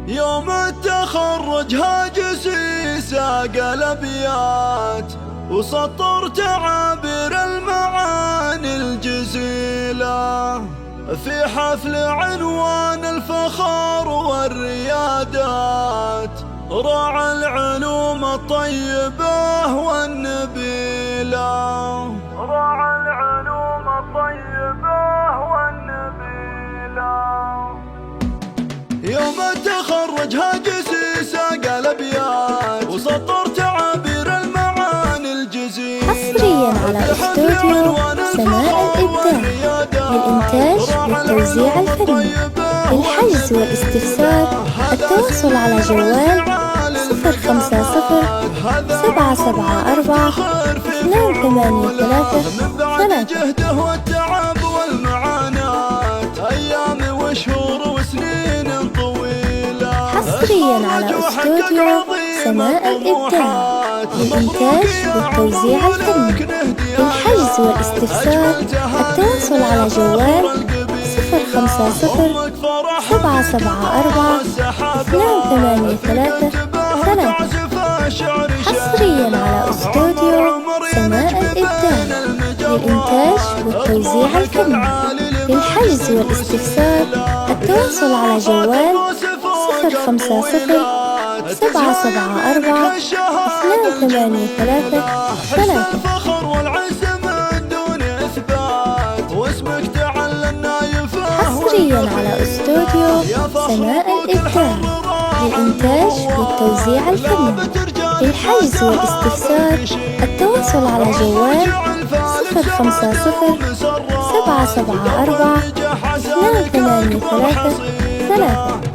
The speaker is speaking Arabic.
يوم التخرج هاجسي ساق الأبيات وسطر تعابير المعاني الجزيلة في حفل عنوان الفخر والريادات، راعى العلوم الطيبة والنبيلة، راعى العلوم الطيبة والنبيلة. يوم التخرج هاجسي ساق الأبيات وسطر تعابير المعاني الجزيلة حصريا على استوديو سماء الإبداع للإنتاج والتوزيع الفني. للحجز والاستفسار التواصل على جوال 050 774 283 جهده والتعب والمعاناة، أيام وشهور وسنين طويلة. حصريا على استوديو سماء الإبداع للإنتاج والتوزيع الفني. للحجز والاستفسار التواصل على جوال 050 774 283 حصريا على استوديو سماء الإبداع للإنتاج والتوزيع الفني. للحجز والاستفسار التواصل على جوال 050 774 283 حصريا على استوديو سماء الإبداع للإنتاج والتوزيع الفني. للحجز والاستفسار التواصل على جوال 050 774 283